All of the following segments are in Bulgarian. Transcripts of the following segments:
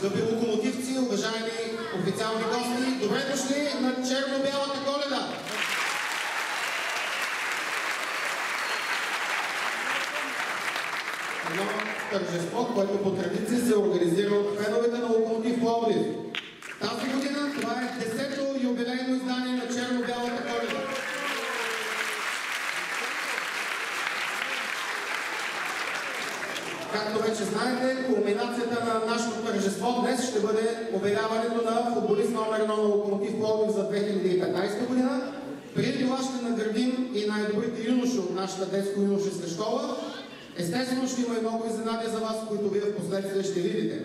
Скъпи локомотивци, уважаеми официални гости, добре дошли на черно-бялата Коледа! Едно тържество, което по традиция се организира от феновете на Локомотив Пловдив. Тази година това е 10-то юбилейно издание на черно-бялата Коледа. Както вече знаете, кулминацията на нашето тържество днес ще бъде обявяването на футболист номер 1 на Локомотив Пловдив за 2015 година. Преди това ще наградим и най-добрите юноши от нашата детско-юношеска школа. Естествено ще има и много изненади за вас, които вие в последствие ще видите.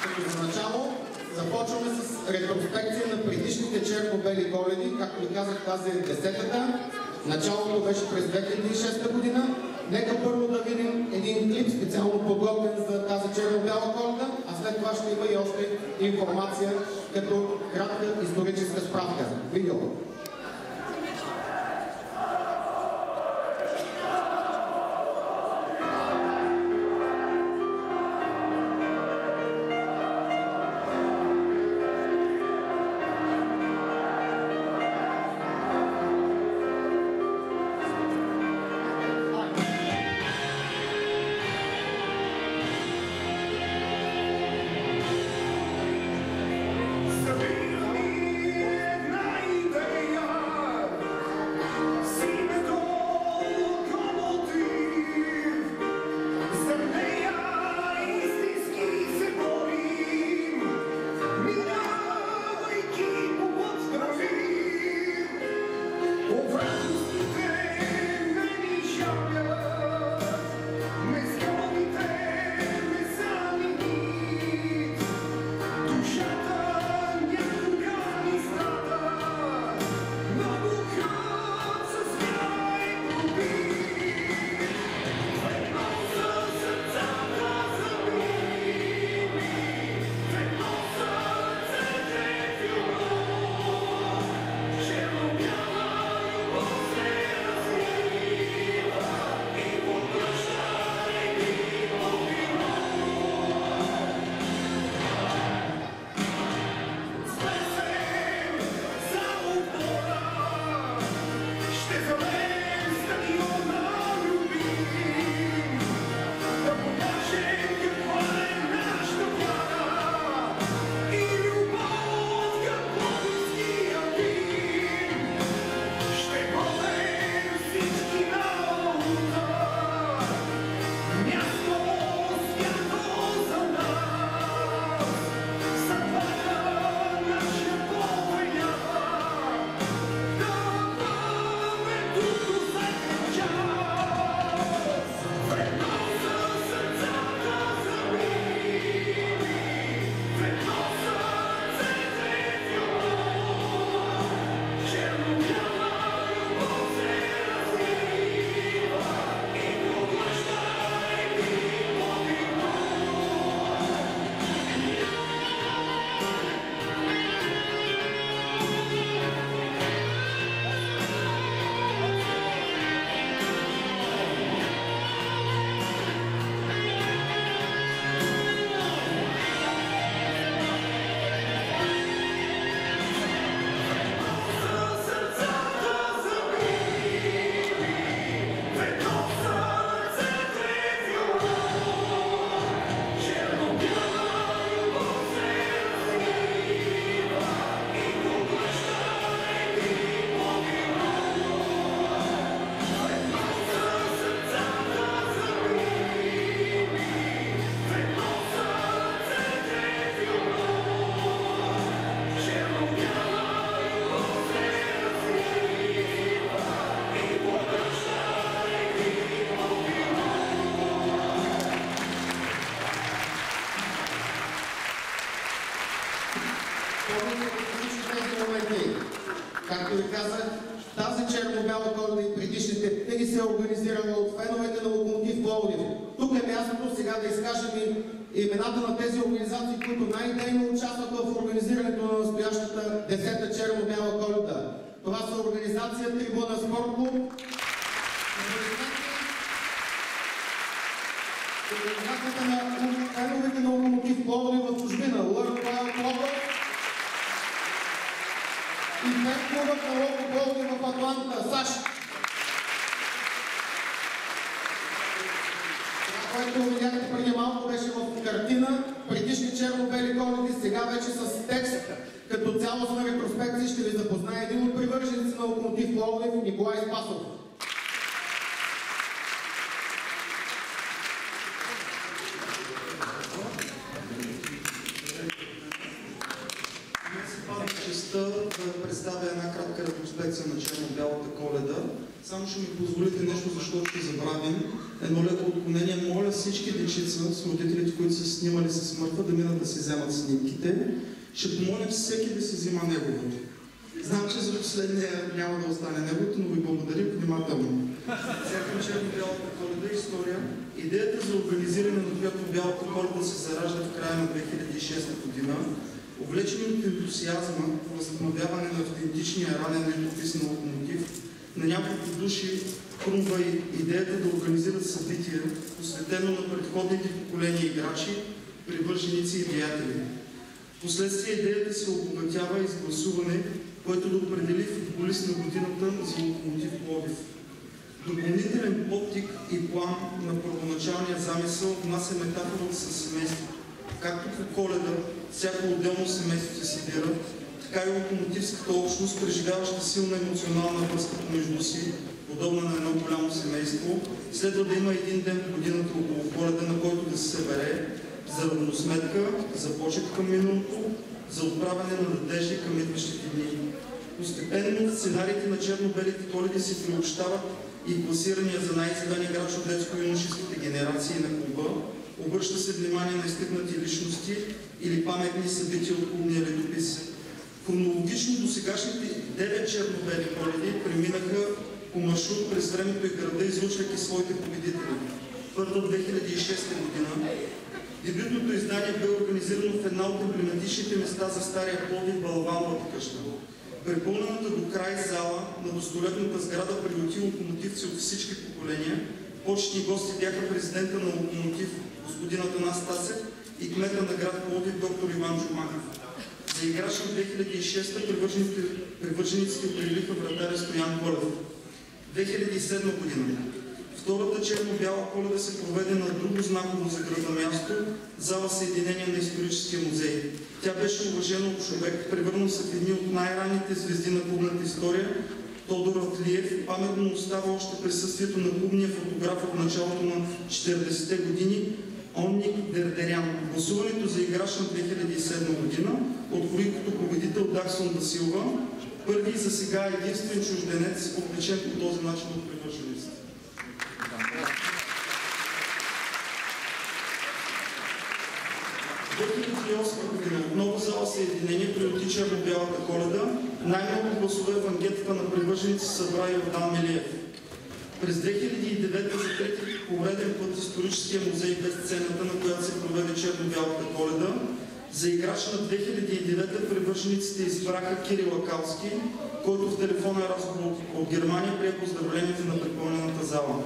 Като за начало започваме с ретроспекция на предишните черно-бели Коледи. Както ви казах, тази е 10-та. Началото беше през 2006 година. Нека първо да видим един клип, специално подготвен за тази черно-бяла Коледа, а след това ще има и още информация като кратка историческа справка. Видео. Както ви казах, тази черно-бяла Коледа и предишните винаги се е организирала от феновете на Локомотив Пловдив. Тук е мястото сега да изкажем и имената на тези организации, които най-дейно участваха в организирането на настоящата 10-та черно-бяла Коледа. Това са организация Трибуна Спорт Клуб, Организацията на феновете на Локомотив Пловдив в чужбина, World Wild Club и фен-клубът на Локо Пловдив в Атланта, САЩ. Това, което видяхте преди малко, беше в картина, предишни черно-бели Коледи, сега вече с текст. Като цялостна ретроспекция ще ви запознае един от привърженици на Локомотив Пловдив, Николай Спасов. Честа да представя една кратка ретроспекция на черно-бялата Коледа. Само ще ми позволите нещо, защото ще забравим. Едно леко отклонение. Моля всички дечица с родителите, които са снимали с мъртва, да минат да си вземат снимките. Ще помолим всеки да си взима неговото. Знам, че за последния няма да остане неговото, но ви благодарим внимателно. Всяка черно-бялата Коледа история. Идеята за организиране на която бялата Коледа се заражда в края на 2006 година. Увлечени от ентусиазма по възстановяване на автентичния ранен летопис на Локомотив, на няколко души хрумва и идеята да организират събитие, посветено на предходните поколения играчи, привърженици и приятели. Впоследствие идеята се обогатява и с гласуване, което да определи футболист на годината за Локомотив Пловдив. Допълнителен подтик и план на първоначалния замисъл внася метафората със семейството. Както по Коледа всяко отделно семейство се събира, така и локомотивската общност, преживяваща силна емоционална връзка помежду си, подобна на едно голямо семейство, следва да има един ден в годината около Коледа, на който да се събере за равносметка, за почет към миналото, за отправяне на надежди към идващите дни. Постепенно сценариите на черно-белите Коледи се приобщават и класирания за най-изведен играч от детско-юношеските генерации на клуба. Обръща се внимание на изтъкнати личности или паметни събития от клубния летопис. Хронологично до сегашните 9 черно-бели Коледи преминаха по маршрут през времето и града, излъчвайки своите победители. Първа 2006 година дебютното издание бе организирано в една от емблематичните места за Стария Пловдив, Балавановата къща. Препълнената до край зала на достолетната сграда приюти локомотивци от всички поколения. Почетни гости бяха президента на Локомотив, господин Атанас Тасев, и кмета на град Пловдив, доктор Иван Жумахов. За играч на 2006 привържениците определиха вратаря Стоян Колев. 2007 година. Втората черно-бяла Коледа се проведе на друго знаково за града място, зала Съединение на историческия музей. Тя беше уважена от човек, превърнал се в едни от най-ранните звезди на клубната история, Тодор Атлиев. Паметно остава още присъствието на клубния фотограф от началото на 40-те години Онник Дердерян. Гласуването за играч на 2007 година открои като победител Даксон да Силва, първи и за сега единствен чужденец, отличен по този начин от привържениците. В 2008 година отново зала Съединение приюти черно-бялата Коледа. Най-много гласове в анкетата на привърженици събра Йордан Мелиев. През 2009 за трети пореден път историческия музей бе сцената, на която се проведе черно-бялата Коледа. За играч на 2009 привържениците избраха Кирил Акалски, който в телефонен разговор от Германия прие поздравленията на препълнената зала.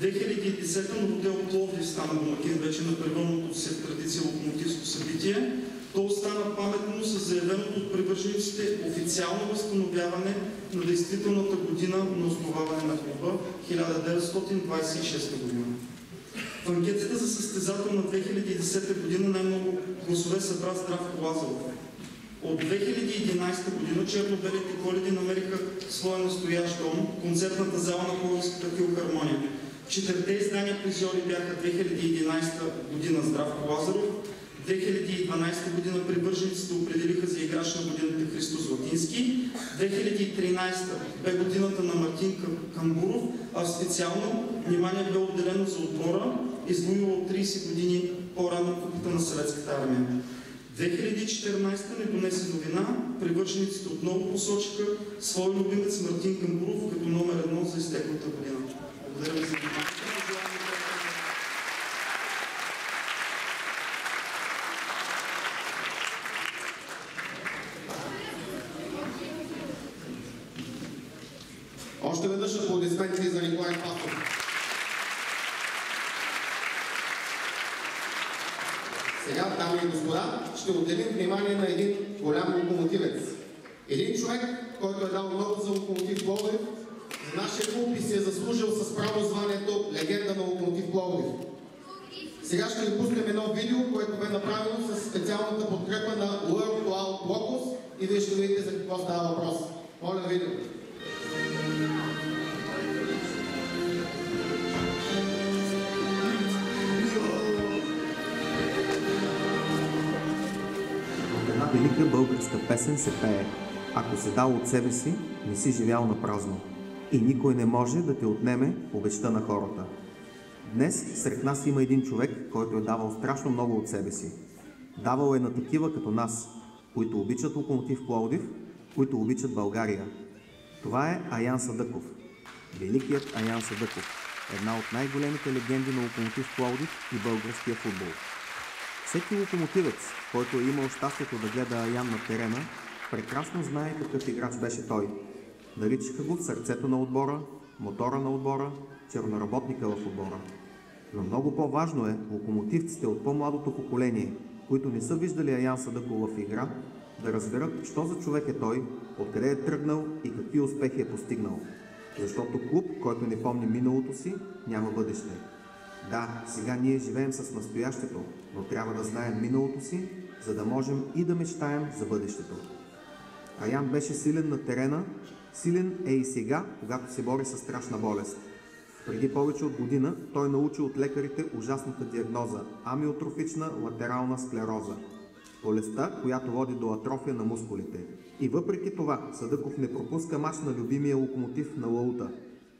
2010 на хотел Пловдив стана домакин вече на превърнатото се в традиция локомотивско събитие. То остана паметно с заявеното от привържениците официално възстановяване на действителната година на основаване на клуба 1926 година. В анкетата за състезател на 2010 година най-много гласове събра Здравко Лазаров. От 2011 година черно-белите Коледи намериха своя настоящ дом, концертната зала на Пловдивската филхармония. Четирите издания призьори бяха 2011 година Здравко Лазаров, 2012 година привържениците определиха за играч на годината Христо Златински, 2013 бе годината на Мартин Камбуров, а специално внимание бе отделено за отбора, извоювал 30 години по-рано купата на Съветската армия. 2014 ни донесе новина, привържениците отново посочиха свой любимец Мартин Камбуров като номер 1 за изтеклата година. Благодаря ви за вниманието. Още веднъж аплодисменти за Николай Спасов. Сега, дами и господа, ще отделим внимание на един голям локомотивец. Един човек, който е дал много за Локомотив Пловдив, за нашия клуб и си е заслужил с право званието легенда на Локомотив Пловдив. Сега ще ви пуснем едно видео, което бе направено с специалната подкрепа на World Out Locus и вие ще видите за какво става въпрос. Моля, видео. Една велика българска песен се пее: ако се дал от себе си, не си живял на празно. И никой не може да те отнеме обичта на хората. Днес сред нас има един човек, който е давал страшно много от себе си. Давал е на такива като нас, които обичат Локомотив Пловдив, които обичат България. Това е Аян Садъков. Великият Аян Садъков. Една от най-големите легенди на Локомотив Пловдив и българския футбол. Всеки локомотивец, който е имал щастието да гледа Аян на терена, прекрасно знае какъв играч беше той. Наричаха го сърцето на отбора, мотора на отбора, черноработника в отбора. Но много по-важно е локомотивците от по-младото поколение, които не са виждали Аян Садъков в игра, да разберат що за човек е той, откъде е тръгнал и какви успехи е постигнал. Защото клуб, който не помни миналото си, няма бъдеще. Да, сега ние живеем с настоящето, но трябва да знаем миналото си, за да можем и да мечтаем за бъдещето. Аян беше силен на терена, силен е и сега, когато се бори с страшна болест. Преди повече от година той научи от лекарите ужасната диагноза – амиотрофична латерална склероза. Болестта, която води до атрофия на мускулите. И въпреки това, Садъков не пропуска мач на любимия Локомотив на Лаута.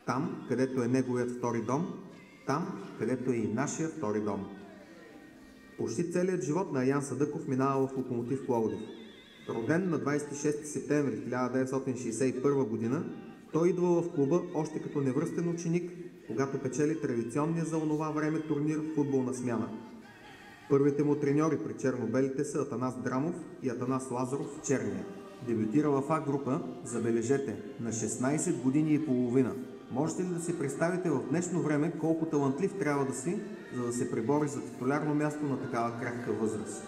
Там, където е неговият втори дом, там, където е и нашия втори дом. Почти целият живот на Аян Садъков минава в Локомотив Пловдив. Роден на 26 септември 1961 година, той идва в клуба още като невръстен ученик, когато печели традиционния за онова време турнир футболна смяна. Първите му треньори при черно-белите са Атанас Драмов и Атанас Лазаров в черния. Дебютира в А-група, забележете, на 16 години и половина. Можете ли да си представите в днешно време колко талантлив трябва да си, за да се пребори за титулярно място на такава крехка възраст?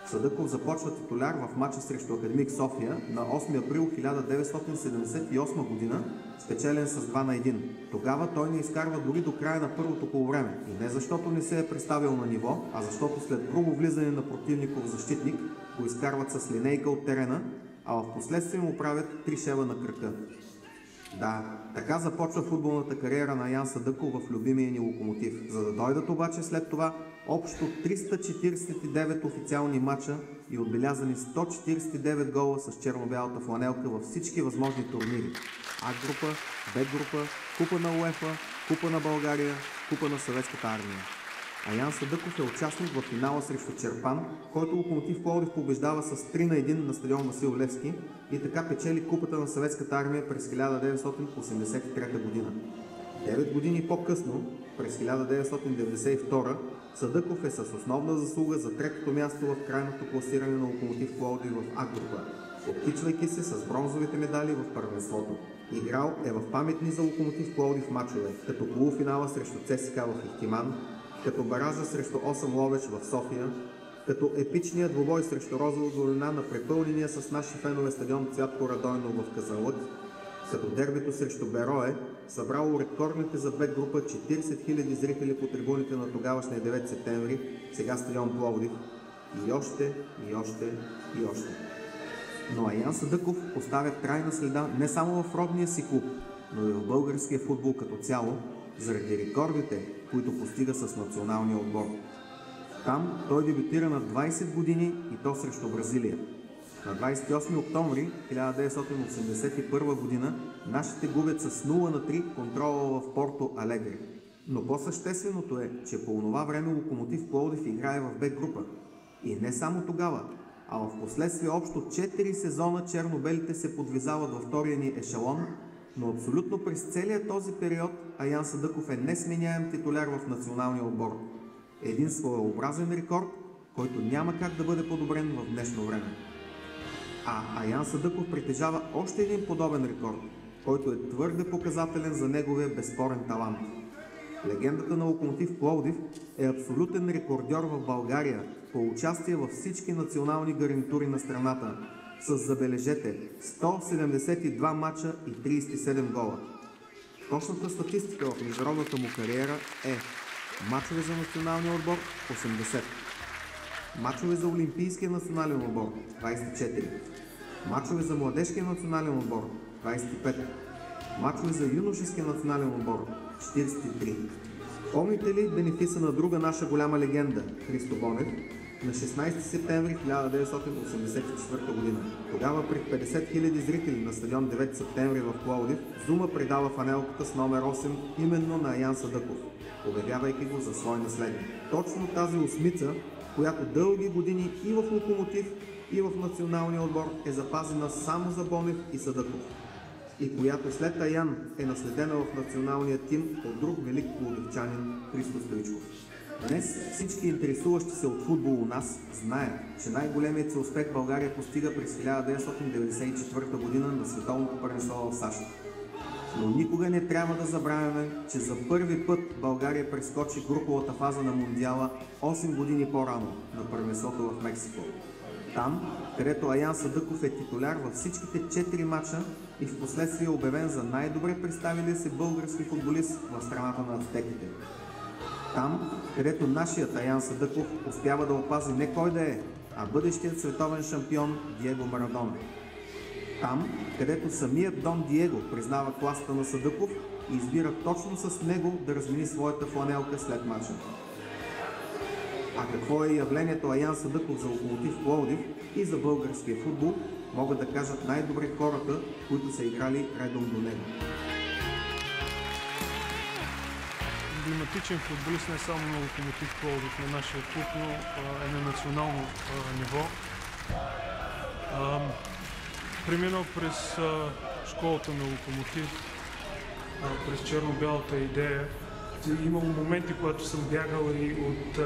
Садъков започва титуляр в мача срещу Академик София на 8 април 1978 година, спечелен с 2-1. Тогава той не изкарва дори до края на първото полувреме. И не защото не се е представил на ниво, а защото след грубо влизане на противников защитник го изкарват с линейка от терена, а в последствие му правят 3 шева на кръка. Да, така започва футболната кариера на Аян Садъков в любимия ни Локомотив. За да дойдат обаче след това общо 349 официални мача и отбелязани 149 гола с черно-бялата фланелка във всички възможни турнири. А-група, Б-група, Купа на УЕФА, Купа на България, Купа на Съветската армия. Аян Садъков е участник в финала срещу Черпан, който Локомотив Пловдив побеждава с 3-1 на стадион Васил Левски и така печели Купата на Съветската армия през 1983 година. 9 години по-късно, през 1992, Садъков е с основна заслуга за третото място в крайното класиране на Локомотив Пловдив в А-група, обтичвайки се с бронзовите медали в първенството. Играл е в паметни за Локомотив Пловдив мачове, като полуфинала срещу ЦСКА в Ихтиман, като баража срещу 8 Ловеч в София, като епичният двубой срещу Розова долина на препълнения с наши фенове стадион Цвятко Радойно в Казанлък, като дербито срещу Берое, събрало рекордните за Б-група 40 000 зрители по трибуните на тогавашния 9 септември, сега стадион Пловдив, и още, и още, и още. Но Аян Садъков поставя трайна следа не само в родния си клуб, но и в българския футбол като цяло, заради рекордите, които постига с националния отбор. Там той дебютира на 20 години и то срещу Бразилия. На 28 октомври 1981 година нашите губят с 0-3 контрола в Порто Алегре. Но по-същественото е, че по онова време Локомотив Пловдив играе в Б-група. И не само тогава, а в последствие общо 4 сезона черно-белите се подвизават във втория ни ешелон, но абсолютно през целия този период Аян Садъков е несменяем титуляр в националния отбор. Един своеобразен рекорд, който няма как да бъде подобрен в днешно време. А Аян Садъков притежава още един подобен рекорд, който е твърде показателен за неговия безспорен талант. Легендата на Локомотив Пловдив е абсолютен рекордьор в България по участие във всички национални гарнитури на страната с, забележете, 172 мача и 37 гола. Точната статистика в международната му кариера е: мачове за националния отбор 80, мачове за Олимпийския национален отбор 24, мачове за младежкия национален отбор 25, мачове за юношеския национален отбор 43. Помните ли бенефиса на друга наша голяма легенда, Христо Бонев, на 16 септември 1984 година? Тогава пред 50 000 зрители на стадион 9 септември в Пловдив, Зума предава фанелката с номер 8 именно на Аян Садъков, обявявайки го за свой наследник. Точно тази осмица, която дълги години и в Локомотив, и в националния отбор е запазена само за Бонев и Садъков, и която след Аян е наследена в националния тим от друг велик пловдивчанин Христо Стоичков. Днес всички интересуващи се от футбол у нас знаят, че най-големият си успех България постига през 1994 година на световното първенство в САЩ. Но никога не трябва да забравяме, че за първи път България прескочи груповата фаза на Мондиала 8 години по-рано на първенството в Мексико. Там, където Аян Садъков е титуляр във всичките 4 мача и в последствие обявен за най-добре представилия се български футболист в страната на ацтеките. Там, където нашият Аян Садъков успява да опази не кой да е, а бъдещият световен шампион Диего Марадона. Там, където самият Дон Диего признава класата на Садъков и избира точно с него да размени своята фланелка след мача. А какво е явлението Аян Садъков за Локомотив Пловдив и за българския футбол, могат да кажат най-добре хората, които са играли редом до него. Емблематичен футболист не само на Локомотив Пловдив, на нашия клуб, но е на национално ниво. Преминал през школата на Локомотив, през черно-бялата идея. Имало моменти, когато съм бягал и от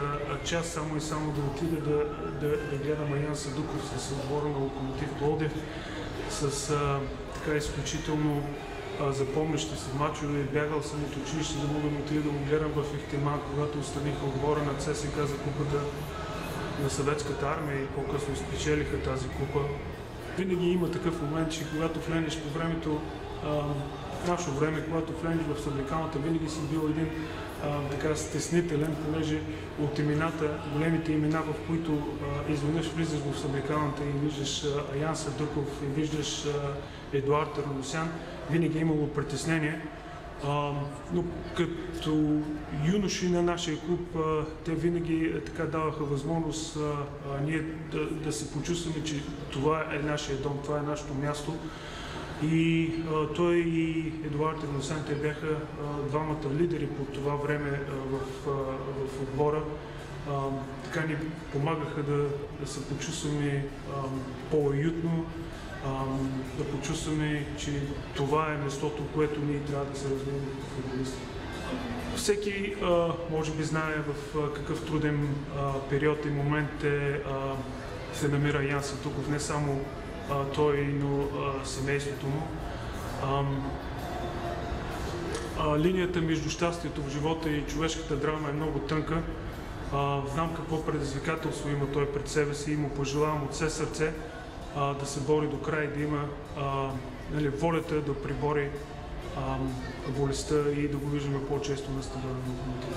час само и само да отида да гледам Аян Садъков с отбора на Локомотив Пловдив, с така изключително запомнящи се мачове. Бягал съм от училище да мога да отида да го гледам в Ихтиман, когато останиха отбора на ЦСКА за купата на Съветската армия и по-късно спечелиха тази купа. Винаги има такъв момент, че когато влезеш по времето, в наше време, когато влезеш в съблекалната, винаги си бил един така стеснителен, понеже от имената, големите имена, в които изведнъж влизаш в съблекалната и виждаш Аян Садъков и виждаш Едуард Раносян, винаги е имало притеснение. Но като юноши на нашия клуб, те винаги така даваха възможност ние да се почувстваме, че това е нашия дом, това е нашето място. И той и Едуард Раносян, те бяха двамата лидери по това време в отбора. Така ни помагаха да се почувстваме по-уютно, да почувстваме, че това е местото, което ние трябва да се развиваме като футболисти. Всеки може би знае в какъв труден период и момент се намира Аян Садъков, не само той, но семейството му. Линията между щастието в живота и човешката драма е много тънка. Знам какво предизвикателство има той пред себе си и му пожелавам от все сърце да се бори до край, да има волята да прибори болестта и да го виждаме по-често на стадиона на Локомотив.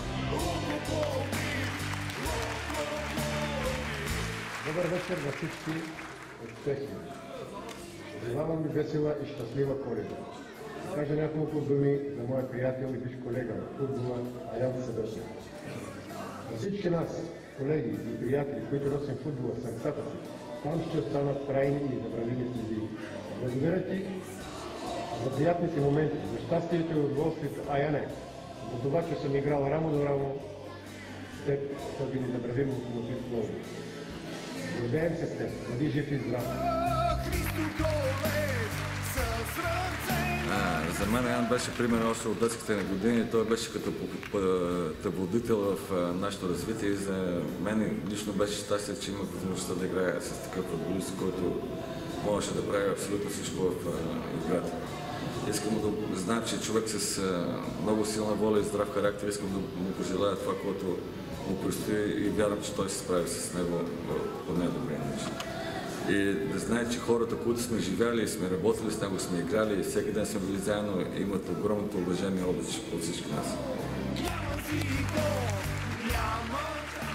Добър вечер на всички успехи. Желавам ви весела и щастлива Коледа. Да кажа няколко думи за моя приятел и бивш колега в футбола Аян Садъков. За всички нас, колеги и приятели, които носим футбола в сърцата си, там ще останат трайни и незабравими следи. Благодаря ти за приятните моменти, за щастието и удоволствието, Аяне, за това, че съм играл рамо до рамо с теб, да ви незабравим Локомотив Пловдив. Гордеем се с теб, бъди жив и здрав. За мен Аян беше пример още от детските ни години. Той беше като пътеводител в нашето развитие и за мен лично беше щастие, че имах възможността да играя с такъв футболист, който можеше да прави абсолютно всичко в играта. Искам да знам, че човек с много силна воля и здрав характер, искам да му пожелая това, което му предстои и вярвам, че той се справи с него по най-добрия начин. И да знае, че хората, които сме живяли и сме работили с него, сме играли и всеки ден сме били заедно, имат огромното уважение от всички нас.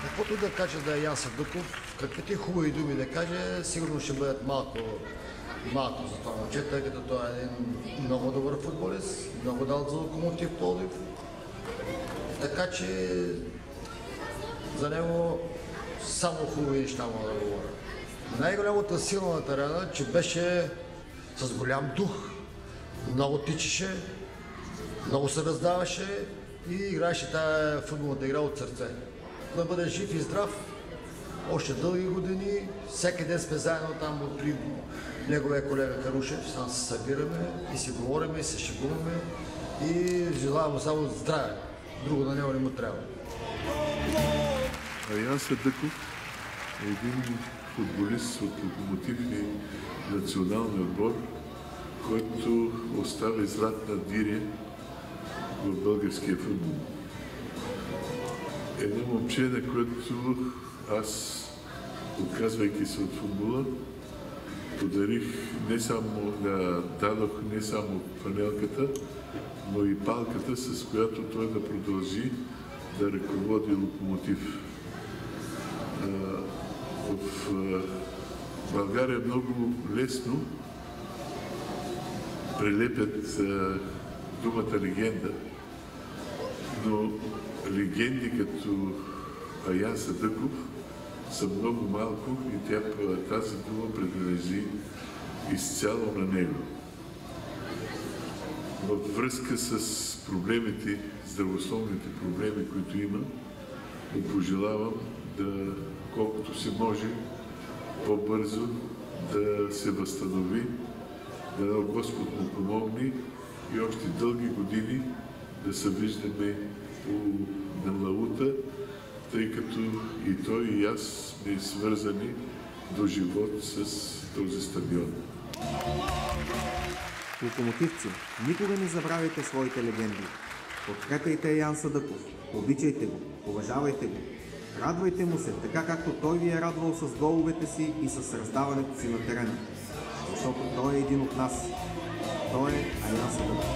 Каквото да каже да е Ян Сандъков, каквито хубави думи да каже, сигурно ще бъдат малко за това момче, тъй като той е един много добър футболист, много дал за Локомотив Пловдив. Така че за него само хубави неща мога да говоря. Най-голямата сила на терена, че беше с голям дух, много тичеше, много се раздаваше и играеше тая футболната игра от сърце. Да бъде жив и здрав още дълги години, всеки ден сме заедно там при неговия колега Карушев, сам се събираме и си говорим и се шегуваме и желавам му само здраве, друго на него не му трябва. Ян Сандъков е един футболист от Локомотив и националния отбор, който остави златна диря в българския футбол. Едно момче, на което аз, отказвайки се от футбола, подарих дадох не само фанелката, но и палката, с която той да продължи да ръководи Локомотив. В България много лесно прилепят думата легенда, но легенди като Ян Сандъков са много малко и тази дума принадлежи изцяло на него. Във връзка с проблемите, здравословните проблеми, които има, му пожелавам да, колкото се може, по-бързо да се възстанови, да Господ му помогне и още дълги години да се виждаме на лаута, тъй като и той и аз сме свързани до живот с този стадион. Локомотивци, никога не забравяйте своите легенди. Подкрепяйте Ян Сандъков, обичайте го, уважавайте го. Радвайте му се, така както той ви е радвал с головете си и с раздаването си на терена. Защото той е един от нас. Той е Ян Сандъков.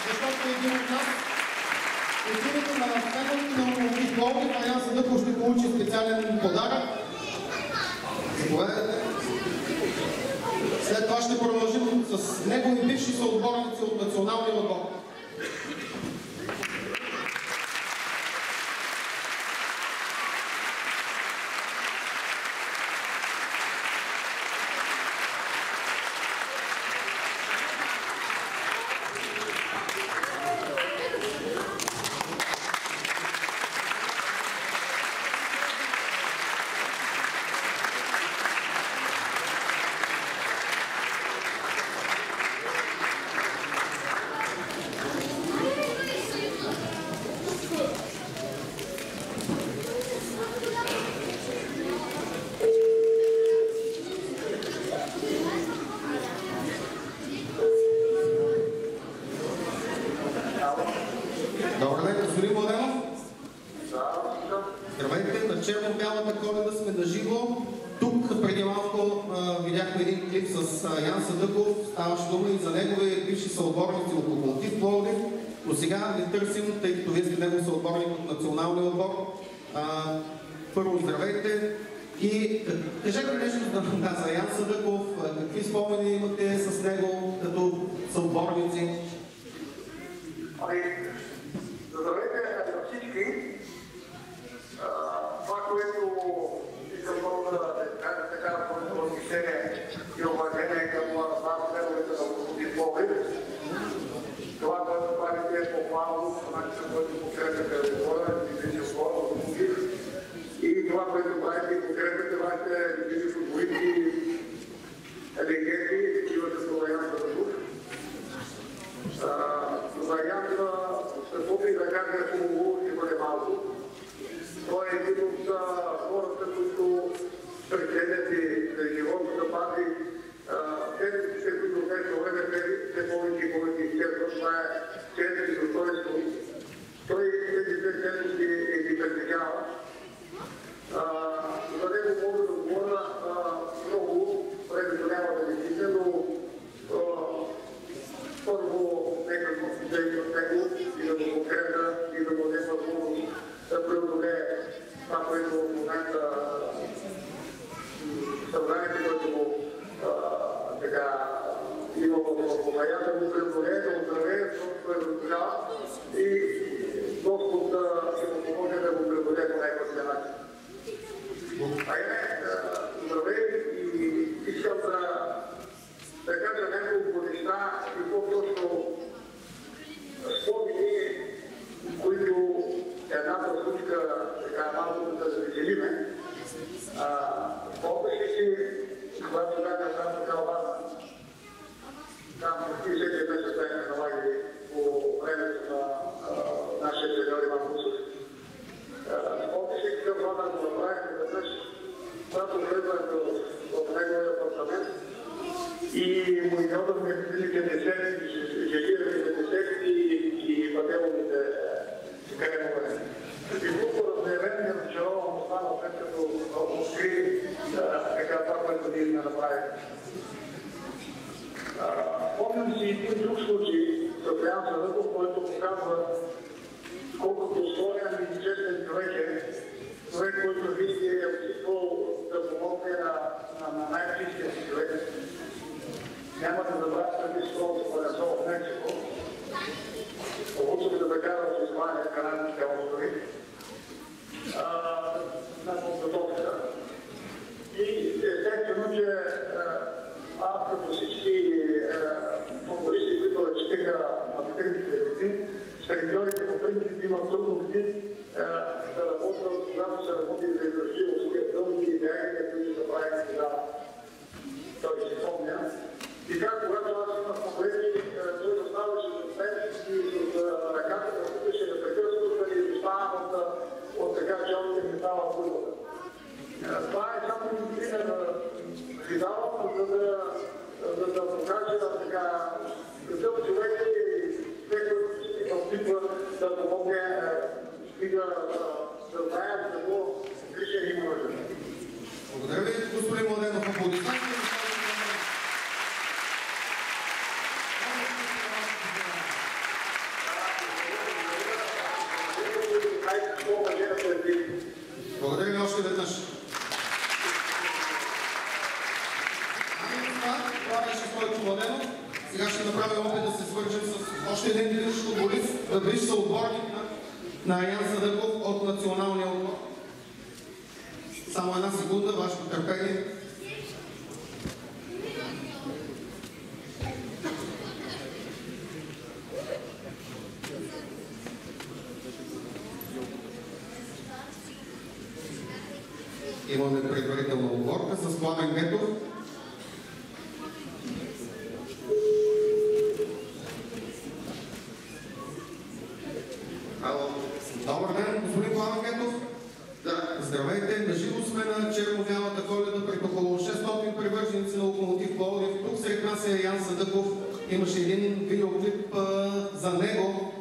Защото един от нас, от името на наследниците на Локомотив Пловдив, Ян Сандъков ще получи специален подарък. Заповядайте. След това ще продължим с негови бивши съотборници от националния отбор. Здравейте, на черно-бялата Коледа сме на живо. Тук преди малко видяхме един клип с Ян Сандъков. Ставаше дума и за негови бивши съотборници от Локомотив Пловдив. Но сега не търсим, тъй като вие сте негов съотборник от националния отбор. Първо здравейте, И кажете нещо за Ян Садъков, какви спомени имате с него като съотборници? Здравейте на всички. Това, което искам много да кажа така по отношение и уважение към вас, следовете на Локомотив Пловдив. Това, което правите е по-малко, по начина, който подкрепяте отбора, и отбора на Локомотив. И това, което правите и подкрепяте вашите любими футболисти, легенди, такива като Ян Садъков. За Ян, каквото и да кажа, хубаво ще бъде малко. Той е един от хората, които преценят и живота да пази ценностите, които днес време все повече и повече изчезват. Това е ценност и достоинство. Той тези две ценности ги притежава. За него мога да говоря много, времето няма да ви стигне, но първо нека да има него и да го подкрепя и да му даде възможност да преодолее това, което в момента събранието, което му има в момента, да му преодолее, да оздравее, защото той разголява и Господ ще му помогне да го преодолее по най-пътния начин. Здравей и искам да кажа няколко неща и по-точно спомени, които едната случка така малко да разделиме. Помниш ли си, когато бяха там в Калбана, там почти всеки месец бяха налагали по времето на нашия треньор Иван Кусов. Помниш ли какъв номер го направихме веднъж, когато влезнах в неговия апартамент и му изгодахме физиките и пателовите кремове. И много разневен и разочарован остана, след като откри това, което ние сме направили. Помням си един друг случай с Ян Садъков, който показва колко достоен и честен човек е, човек, който винаги е опитвал да помогне на най-близкия си човек. Няма да забравя преди скоро в Палесо в Мексико. Получих да кара в Испания, Канадските острови, на подготовка. И естествено, че аз като всички футболисти, които четиха на тренировките години, треньорите по принцип имат трудности да работят, когато се работи за издържливост, тия дълги идеи, които са правили тогава. Той си спомня. И как, когато аз имах проблеми, той заставаше с мен и с ръката да купеше непрекъснато да ни изостава от така челните метала в футбола. Това е само един ви давам, за да покажа така какъв човек и човек, който се опитва да помогне и да знаем какво грижа има нужда. Благодаря ви, господин Младенов. Аплодисменти. Благодаря ви още веднъж. Това беше Стойчо Младенов. Сега ще направим опит да се свържем с още един бивш футболист, бивш съотборник на Ян Садъков от националния отбор. Само една секунда, вашето търпение. Имаме предварителна оговорка с Пламен Гетов. Добър ден, господин Пламен Гетов. Здравейте, наживо сме на черно-бялата Коледа пред около 600 привърженици на Локомотив Пловдив. Тук сред нас е Ян Садъков. Имаше един видеоклип за него,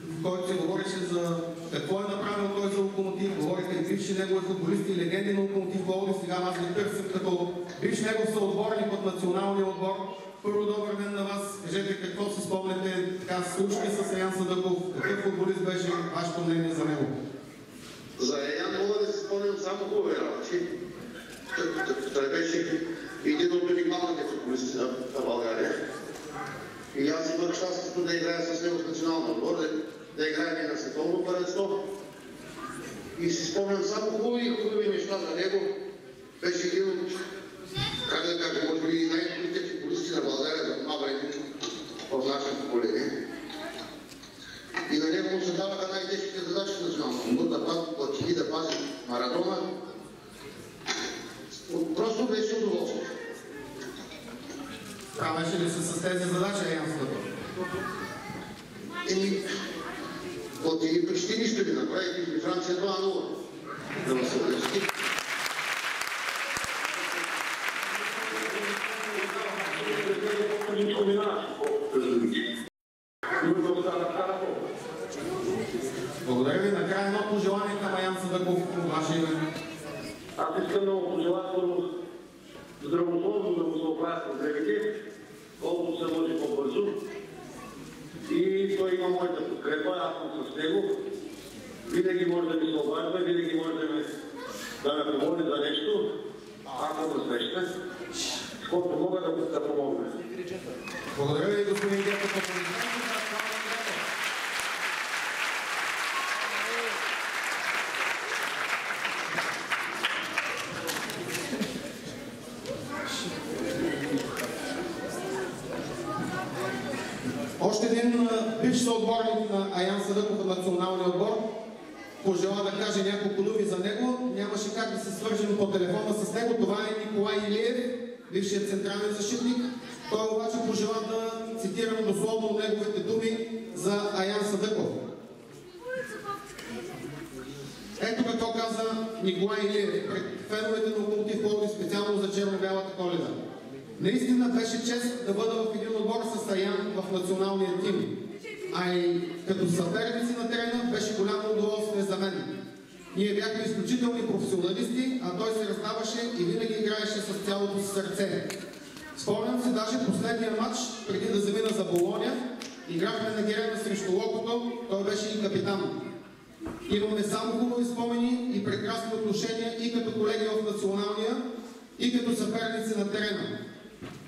в който се говореше за какво е направил той за Локомотив. Говориха и бивши негови футболисти и легенди на Локомотив Пловдив. Сега аз ви търсим като бивш негов съотборник от националния отбор. Първо, добър ден на вас. Кажете какво си спомняте така случки с Ян Садъков. Какъв футболист беше вашето мнение за него? За Ян мога да си спомням само хубави работи. Той беше един от уникалните футболисти на България. И аз имах щастието да играя с него в националния отбор, да играем и на световно първенство. И си спомням само хубави неща за него. Беше един от, как да кажа, може би най-добрите футболисти на България за това време в нашето поколение. И на него му се даваха най-тежките задачи в националния отбор, да пази Платини, да пази Марадона. Просто беше удоволствие. Правеше ли се с тези задачи, Аян Садъков? Платини почти нищо ви направи и Франция 2-0. Да ме се улещи. Благодаря ви. Накрая едно пожелание към Аян Садъков по ваше име. Аз искам да му пожелая първо здравословно да му се оправят проблемите, колкото се може по-бързо. И той има моята подкрепа, аз съм с него. Винаги може да ми се обажда, винаги може да ме помогне за нещо, ако ме среща, с който мога да помогна. Благодаря ви, господин Гетов. Още един бивш съотборник на Аян Садъков от националния отбор пожела да каже няколко думи за него. Нямаше как да се свържем по телефона с него. Това е Николай Илиев, бившият централен защитник. Той обаче пожела да цитирам дословно неговите думи за Аян Садъков. Ето какво каза Николай Илиев пред феновете на Локомотив Пловдив специално за черно-бялата Коледа. Наистина беше чест да бъда в един отбор с Аян в националния тим. А и като съперници на терена беше голямо удоволствие за мен. Ние бяхме изключителни професионалисти, а той се раздаваше и винаги играеше с цялото си сърце. Спомням си даже последния матч, преди да замина за Болоня, играхме на Герена срещу Локото, той беше и капитан. Имаме само хубави спомени и прекрасни отношения и като колеги в националния, и като съперници на терена.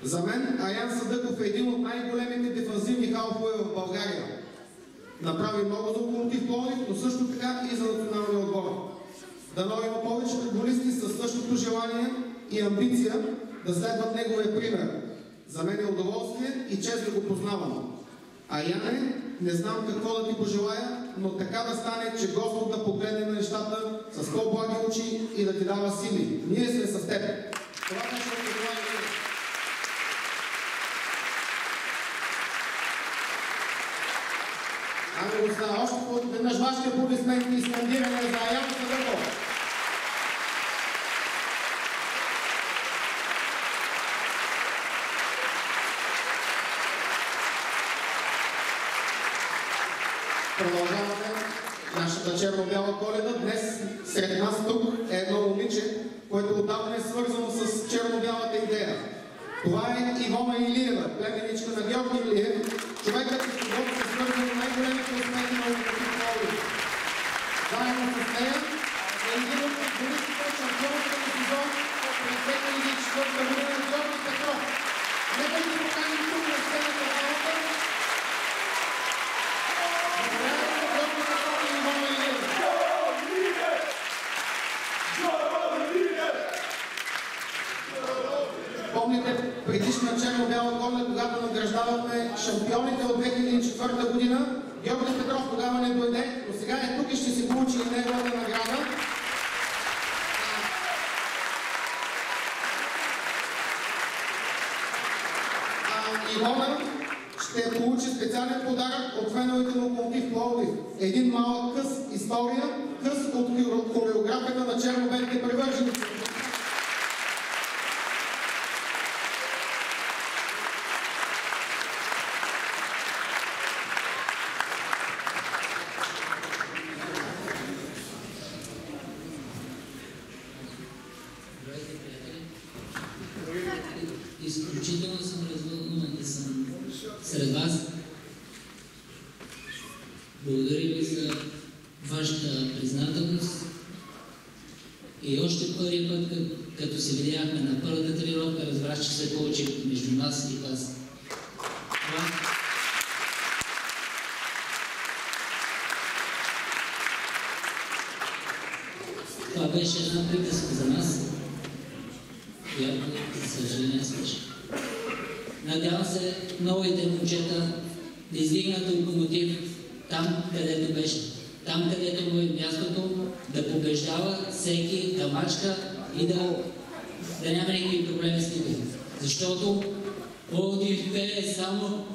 За мен Аян Садъков е един от най-големите дефанзивни халфове в България. Направи много за Локомотив Пловдив, но също така и за националния отбор. Дано има повече футболисти със същото желание и амбиция да следват неговия пример. За мен е удоволствие и чест да го познавам. Аяне, не знам какво да ти пожелая, но така да стане, че Господ да погледне на нещата с по-благи очи и да ти дава сили. Ние сме с теб. Това беше пожелание. Ами го знае, още веднъж вашите аплодисменти и скандиране за Аян Садъков. Продължаваме нашата черно-бяла Коледа. Днес сред нас тук е едно момиче, което отдавна е свързано с черно-бялата идея. Това е Ивона Илиева, племеничка на Георги Илиев, човекът, с когото се свързани най-големите успехи на Локомотив Пловдив. Заедно с нея е един от футболистите шампионите на сезон през 2004 година на Георги Петров. Нека да поканим тук на сцената работа. Помните предишна черно-бяла Коледа, когато награждавахме шампионите от 2004 година. Георги Петров тогава не дойде, но сега е тук и ще си получи и неговата награда. Ивона ще получи специален подарък от феновете на Локомотив Пловдив. Един малък къс история, къс от хореографията на черно-белите привърженици. Изключително съм развълнуван да съм сред вас. Благодаря ви за вашата признателност. И още първият път, като се видяхме на първата тренировка, разбрах, че се получи между нас и вас. Това беше една приказка за нас, която, за съжаление, свърши. Надявам се новите момчета да издигнат Локомотив там, където беше. Там, където му е мястото, да побеждава всеки, да мачка и да няма никакви проблеми с него. Защото Пловдив е само...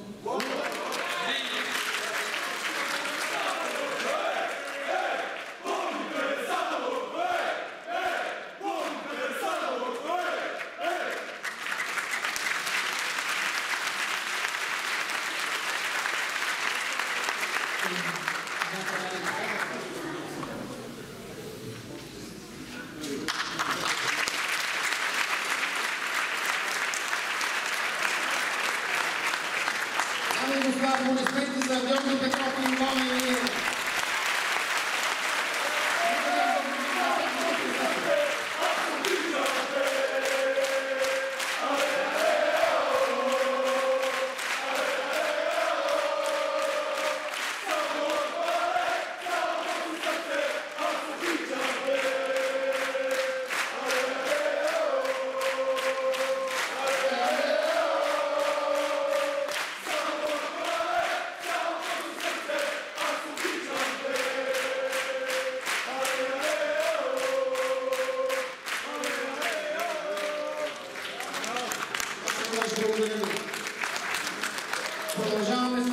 Продължаваме с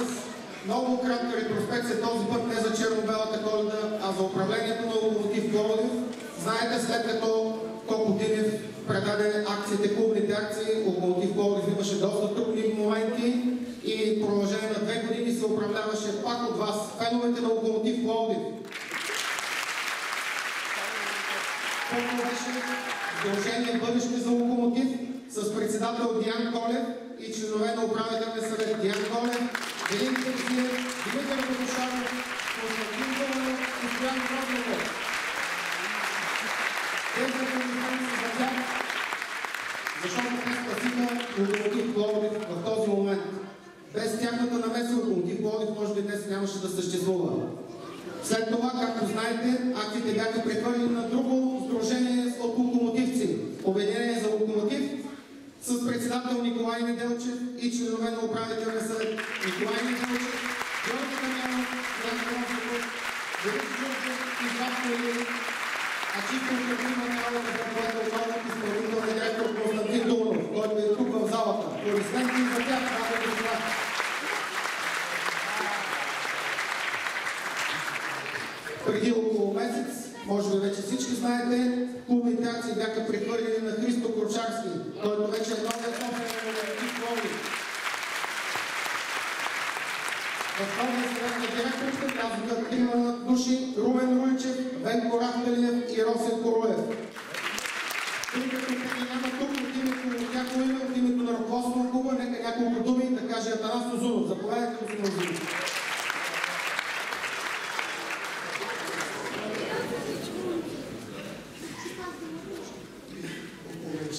много кратка ретроспекция, този път не за черно-белата Коледа, а за управлението на Локомотив Пловдив. Знаете, след като Коко Динев предаде акциите, клубните акции, Локомотив Пловдив имаше доста трудни моменти и в продължение на 2 години се управляваше пак от вас, феновете на Локомотив Пловдив. Колко беше Сдружение Бъдеще за Локомотив с председател Диан Колев и членове на управителния съвет Диан Колев, Велин Кързиев, Димитър Богушанов, Константин Дълнов и Стоян Грозников. Тези организации са за тях, защото те спасиха Локомотив Пловдив в този момент. Без тяхната намеса Локомотив Пловдив може би днес нямаше да съществува. След това, както знаете, акциите бяха прехвърлени на друго сдружение от локомотивци. Обединение за Локомотив с председател Николай Неделчев и членове на управителния съвет Николай Неделчев, Георги Дамянов, Ян Грозников, Борис Джурджев и Златко Илиев, а чисто оперативна работа за което основът изпълнителния директор Константин Дулнов, който е тук в залата. Аплодисменти за тях, дами и господа. Преди около месец, може би вече всички знаете, клубните акции бяха прехвърлени на Христо Корчарски, който вече е новият собственик на Локомотив Пловдив. В новия съвет на директорите влязоха 3 души: Румен Руличев, Венко Рафталиев и Росен Коруев. Тъй като те няма тук от името на някои име, от името на ръководството на клуба, нека няколко думи да каже Атанас Озунов. Заповядайте, господин Озунов.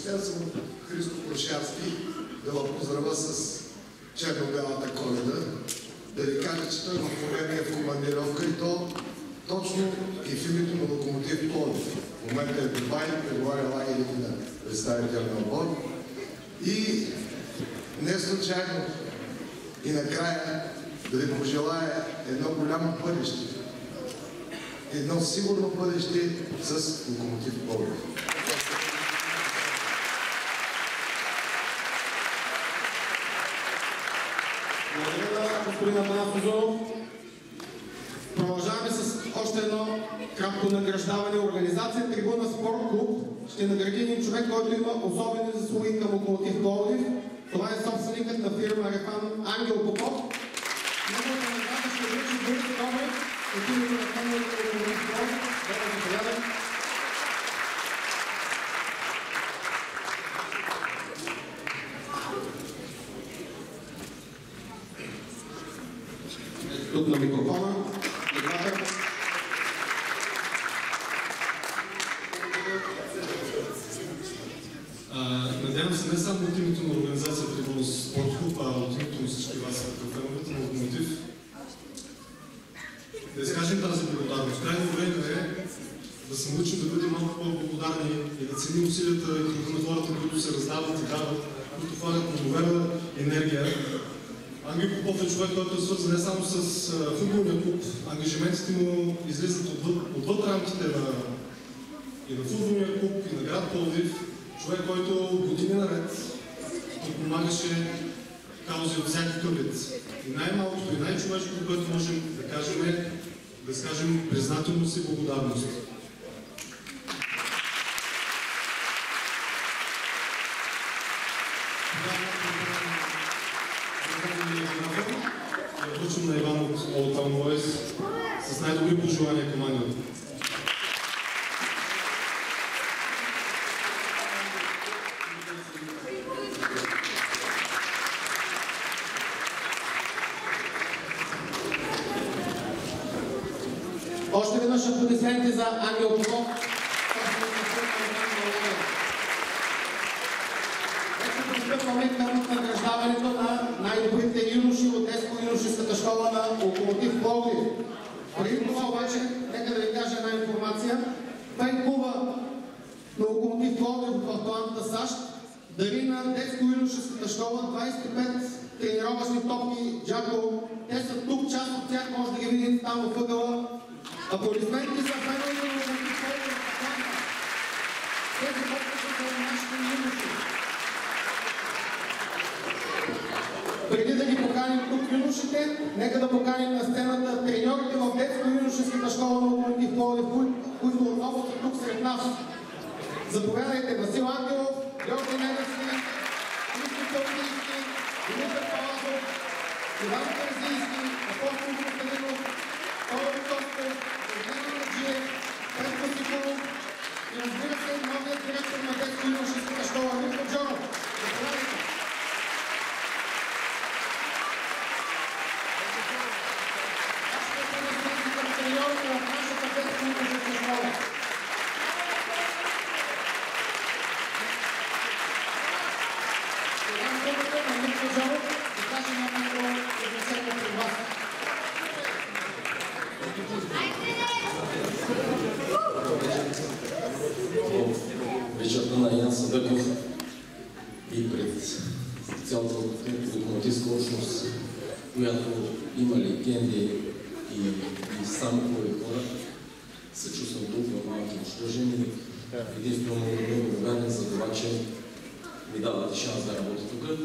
Съм Христо Корчарски, да ви поздравя с черно-белата Коледа, да ви кажа, че той в момента е в командировка и то точно и в името на Локомотив Пловдив. В момента е в Дубай, преговаря лагерите на представителния отбор и не случайно и накрая да ви пожелая едно голямо бъдеще, едно сигурно бъдеще с Локомотив Пловдив. Господин Атанас Озунов. Продължаваме с още едно кратко награждаване. Организация Трибуна Спорт Клуб ще награди един човек, който има особени заслуги към Локомотив Пловдив. Това е собственикът на фирма Рефан Ангел Попов. Неговата награда ще връчи Борис Добрев от името на феновете на Локомотив Пловдив. Да заповядам. Тук на микрофона. цени усилията на хората, които се раздават и дават, които влагат неимоверна енергия. Ангел Попов е човек, който е свързан не само с футболния клуб, ангажиментите му излизат отвъд рамките и на футболния клуб, и на град Пловдив. Човек, който години наред подпомагаше каузи от всякакъв вид. И най-малкото и най-човешкото, което можем да кажем е да изкажем признателност и благодарност. Я връчвам на Иван от Old Town Boys с най-добри пожелания към Ангел. Още веднъж аплодисменти за Ангел Попов. Вече пристъпваме към награждаването на най-добрите юноши от детско-юношеската школа на Локомотив Пловдив. Преди това обаче, нека да ви кажа една информация. Фен-клуба на Локомотив Пловдив в Атланта, САЩ, дари на детско-юношеската школа 25 тренировъчни топки Джако. Те са тук, част от тях може да ги видите там в ъгъла. Аплодисменти за феновете на Локомотив Пловдив в Атланта. Тези топки са за нашите юноши. Преди да ги поканим тук юношите, нека да поканим на сцената треньорите в детско-юношеската школа на Локомотив Пловдив, които отново са тук сред нас. Заповядайте Васил Ангелов, Георги Недевски, Христо Тълкийски, Димитър Палазов, Иван Терзийски, Апостол Костадинов, Тодор Костов, Евгений Наджиев, Петко Сиколов и разбира се новият директор на детско-юношеската школа Митко Джонов. Заповядайте. Треньорите в нашата детско-юношеска школа. Вечерта на Ян Съдъков и пред цялата локомотивска общност, която има легенди и само хубави хора, се чувствам толкова малки нищожени. Единствено мога да бъда благодарен за това, че ми давате шанс да работя тук.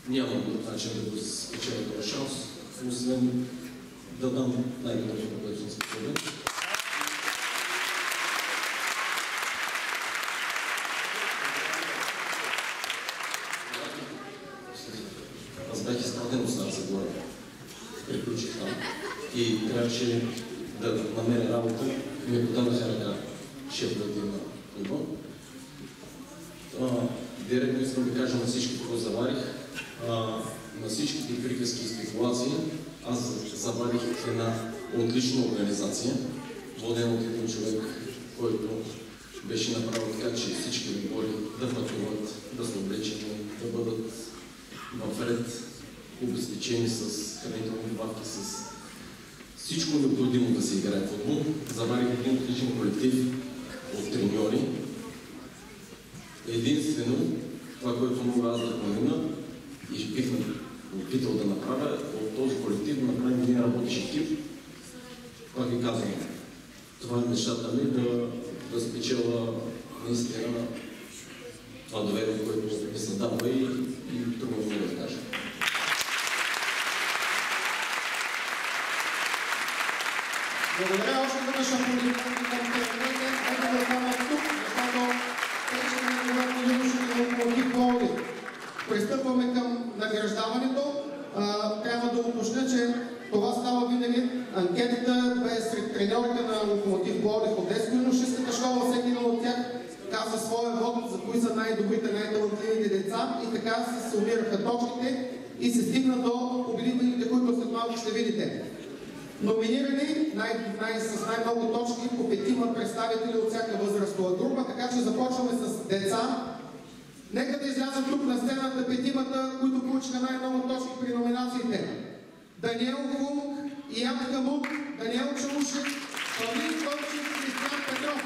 Нямам друг начин да го спечеля този шанс, освен да дам най-доброто, което съм способен. Аз бях изпратен от Стара Загора. Приключих там. И трябваше да намеря работа и ми подадаха ръка шефовете на клуба. Директно искам да кажа на всички, какво заварих. На всичките приказки и спекулации аз заварих една отлична организация, водена от един човек, който беше направил така, че всички отбори да пътуват, да са облечени, да бъдат в ред, обезпечени с хранителни добавки, с всичко необходимо да се играе футбол. Заварих един отличен колектив от треньори. Единствено, това, което мога аз да помина и бих опитал да направя, от този колектив да направим един работещ екип. Пак ви казвам, това е мечтата ми да спечела наистина това доверие, което ми се дава и трудно мога да кажа. Благодаря още веднъж аплодисменти към тренерите. Нека да останат тук, защото те ще ни говорят юноши на Локомотив Пловдив. Пристъпваме към награждаването. Трябва да уточня, че това става винаги. Анкетата бе сред треньорите на Локомотив Пловдив от детско-юношеската школа. Всеки един от тях каза своя вод за кои са най-добрите, най-талантливите деца и така се сумираха точките и се стигна до победителите, които след малко ще видите. Номинирани с най-много точки по 5 представители от всяка възрастова група, така че започваме с деца. Нека да излязат тук на сцената 5-мата, които получиха най-много точки при номинациите. Даниел Функ, Ян Хамук, Даниел Чаушев, Павлин Томчев и Кристиан Петров.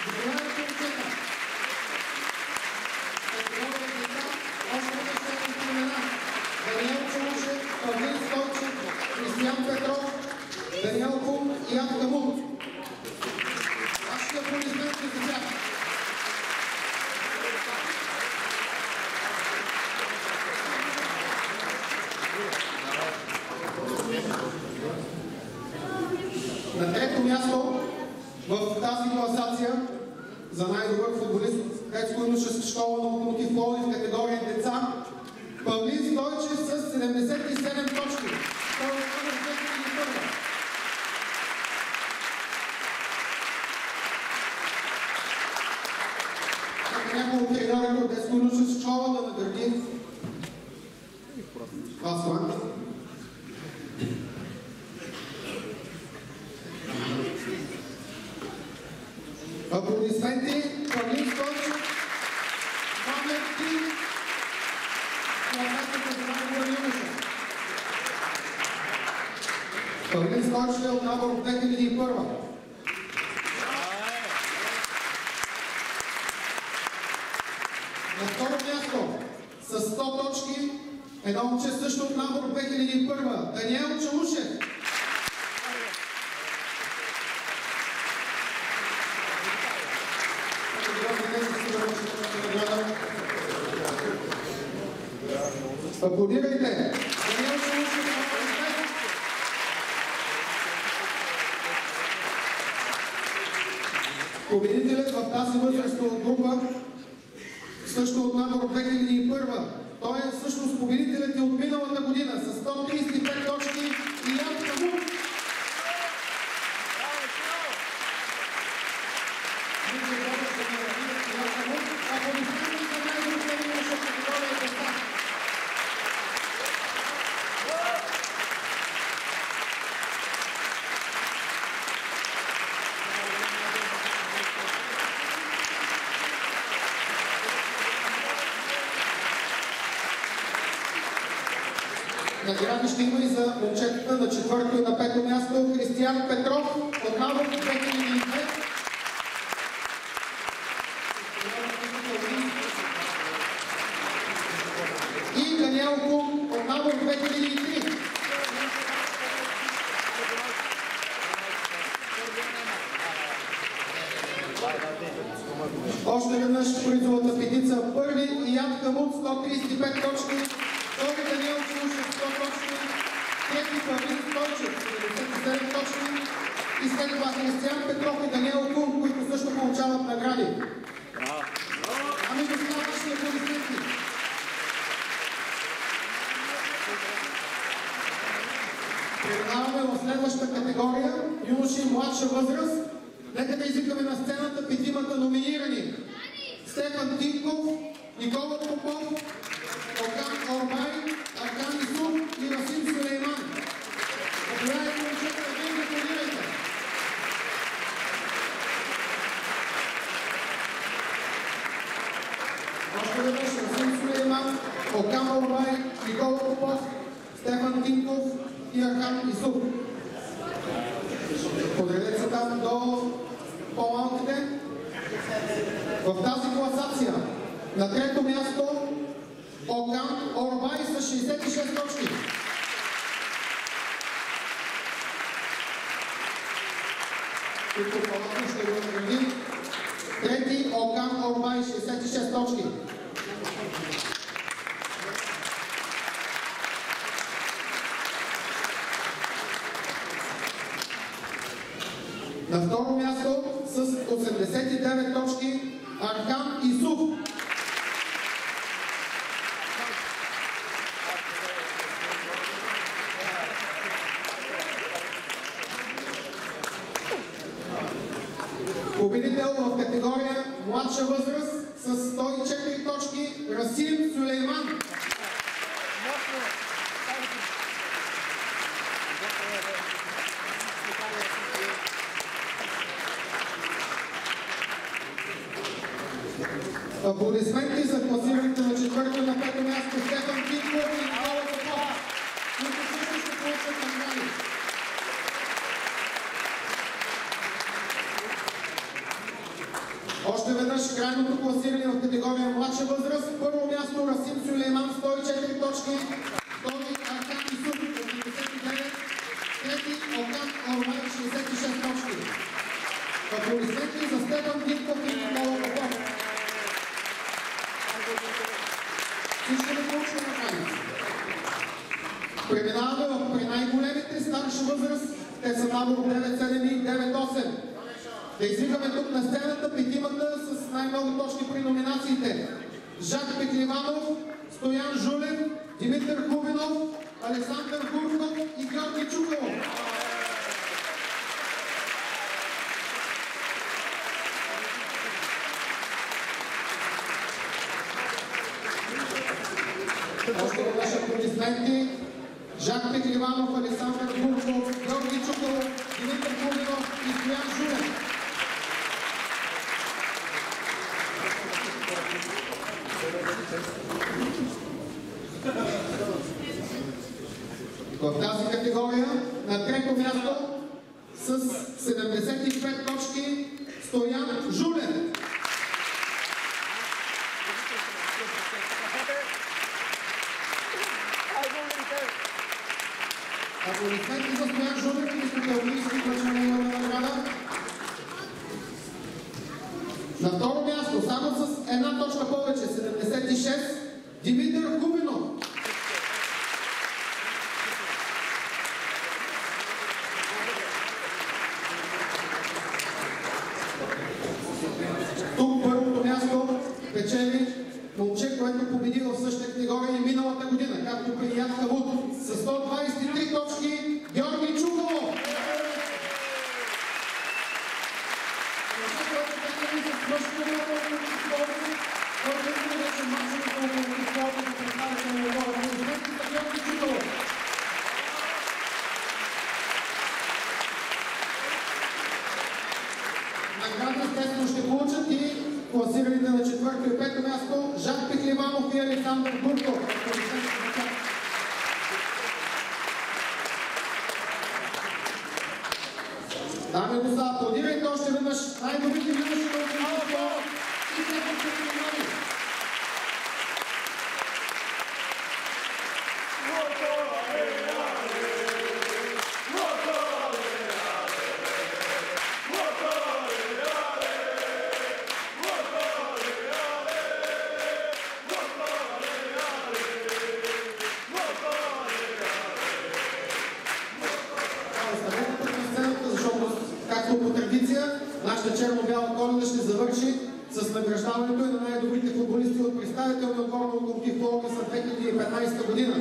Заповядайте, момчета! Християн Петров, Даниел Кун и Ян Камут. Вашите аплодисменти за тях. На трето място в тази класация за най-добър футболист детско-юношеска школа на Локомотив Пловдив в категория деца Павлин Стойчев с 77 точки. Той е номер 2001. Няколко от треньорите от детско-юношеска школа да награди вас това. Аплодисменти, Павлин Стойчев, номер 3, класацията за най-добър юноша. Павлин Стойчев е от набор от 2001. На второ място, с 100 точки, едно момче също от набор от 2001. Даниел Чалушев. Аплодирайте! Даниел Чалушев. Победителят в тази възрастова група също от набор 2001. Той е всъщност победителят и от миналата година с 135 точки и Ян Камут. Награди ще има и за момчетата на четвърто и на пето място Християн Петров от набор 2002. И Даниел Кун от набор 2003. Още веднъж призовата петица. Първи Ян Камут 135 точки. Втори Даниел Чалушев 100 точки. Трети Павлин Стойчев 77 точки. И след това Християн Петров и Даниел Кун, които също получават награди. Ами да сега вашите аплодисменти. Преминаваме в следващата категория юноши и младша възраст. Нека да извикаме на сцената петимата номинирани. Стефан Тинков, Никола Попов, Окан Орбай, Аркан Исук и Расим Сулейман. Заповядайте, момчета, да ви аплодирайте. Още веднъж Расим Сулейман, Окан Орбай, Никола Попов, Стефан Тинков и Аркан Исук. Подредете се там до по-малките. В тази класация на трето място Окан Орбай с 66 точки. Тук по-малко ще го награди. Трети Окан Орбай 66 точки. На второ място с 89 точки Аркан Исуф. Победител в категория младша възраст с 104 точки Расим Сулейман. Аплодисменти за класираните на четвърто и на пето място Стефан Тинков и Никола Попов, които също ще получат награди. Още веднъж крайното класиране в категория младша възраст. Първо място Расим Сулейман 104 точки, втори Аркан Исук 89, Преминаваме при най-големите старша възраст. Те са набор 9-7 и 9-8. Да извикаме тук на сцената петимата с най-много точки при номинациите. Жак Пекливанов, Стоян Жулев, Димитър Хубинов, Александър Гурков и Георги Чуков. Още веднъж аплодисменти. Жак Пекливанов, Александър Гурков, Георги Чуков, Димитър Хубинов и Стоян Жулев. В тази категория на трето място с 75 точки Стоян Жулев. Аплодисменти за Стоян Жулев и изпълнителски връчване на награда. На второ място, само с една точка повече, 76, Димитър Хубинов. Тук първото място печели момче, което победи в същата категория и миналата година, както при Ян Хавут, с 123 точки Георги Чуков. Награда естествено ще получат и класираните на четвърто и пето място Жак Пекливанов и Александър Гурков. Дами и господа, аплодирайте още веднъж най-добрите юноши на ученичество и техните треньори. По традиция, нашата черно-бяла Коледа ще завърши с награждаването и на най-добрите футболисти от представителния отбор на Локомотив Пловдив за 2015 година.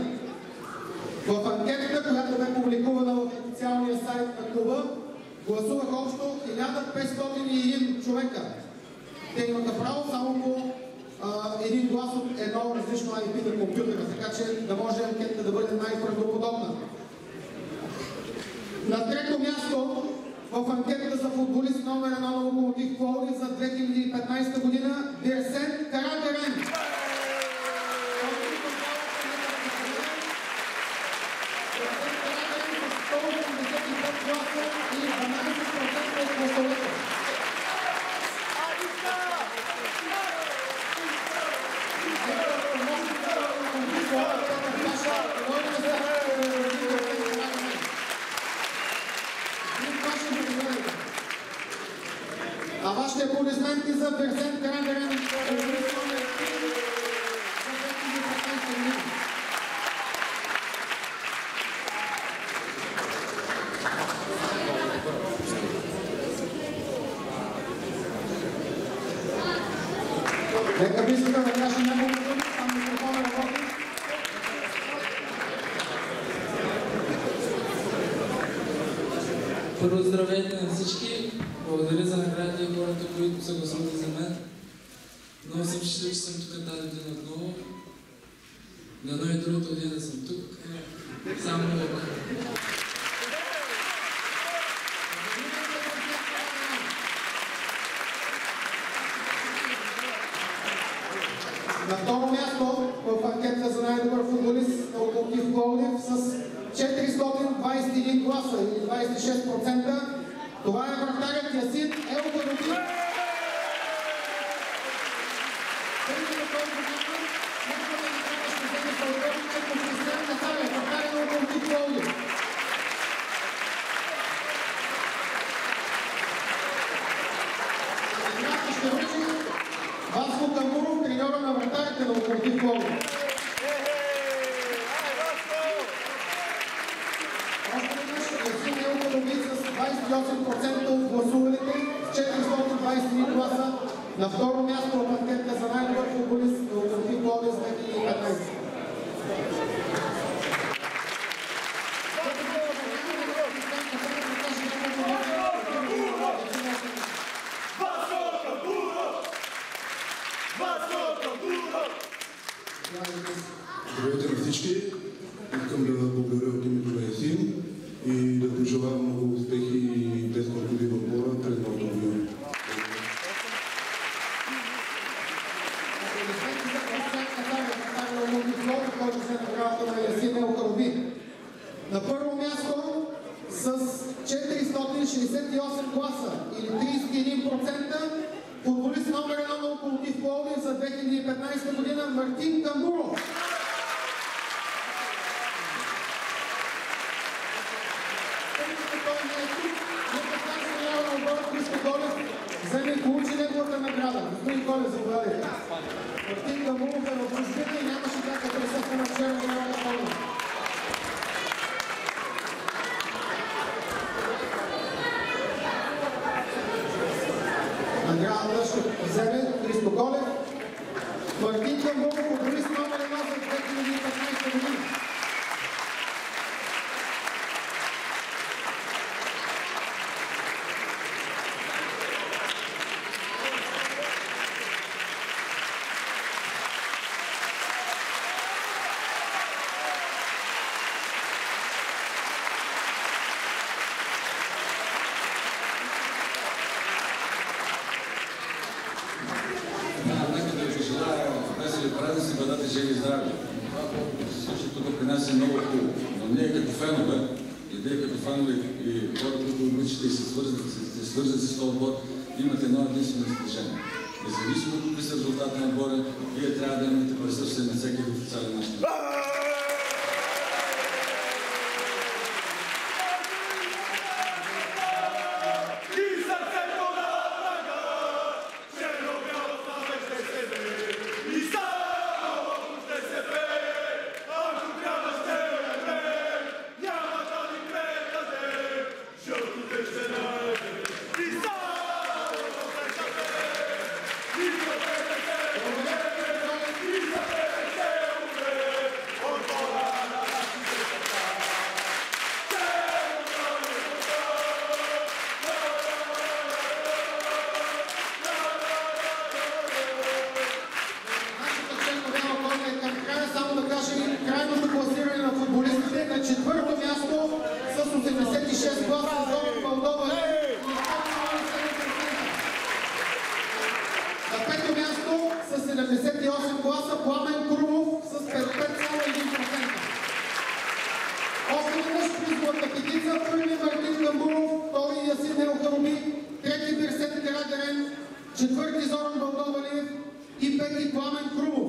В анкетата, която бе публикувана в официалния сайт на клуба, гласуваха общо 1501 човека. Те имаха право само по един глас от едно различно IP на компютъра, така че да може анкетата да бъде най-правдоподобна. На трето място в анкетата за футболист номер 1 на Локомотив Пловдив за 2015 година Бирсен Карадерен. И 12% от гласовете. А вашите аплодисменти за Бирсен Карадерен. Нека близката да каже няколко думи, там микрофона работи. Първо здравейте на всички. Благодаря за наградите и хората, които са гласували за мен. Много съм щастлив, че съм тук тази година отново. Дано и другата година да съм тук. Само Бог. На второ място в анкета за най-добър футболист на Локомотив Пловдив с 421 гласа или 26%. Това е вратарят Ясин Елбарови. Васко Камбуров, треньора на вратарите на Локомотив Пловдив. 68% от гласувалите, 423 гласа. На второ място в анкетата за най-добър футболист в Локомотив Пловдив 2015. Здравейте на всички! Искам да благодаря от името на ЕСИН и да пожелавам много успехи и без необходима отбора през новата година. На първо място с 468 гласа или 31% футболист номер 1 на Локомотив Пловдив за 2015 година Мартин Камбуров. Вземе и получи неговата награда. Господин Колев, заповядайте. Мартин Камбуров е в дружбина и нямаше как да присъства на черно-бялата форма. Наградата ще вземе Христо Колев. Мартин Камбуров, футболист номер 1 за 2015 година. Празници, бъдете живи и здрави. Всичко тук при нас е много хубаво. Но ние като фенове, и вие като фенове и хора, които обичате и се свързват с този отбор, имате едно единствено изражение. Независимо от какви са резултати на отбора, вие трябва да имате присъствие на всеки официален начин. Четвърти Зоран Балдовалиев и пети Пламен Крумов.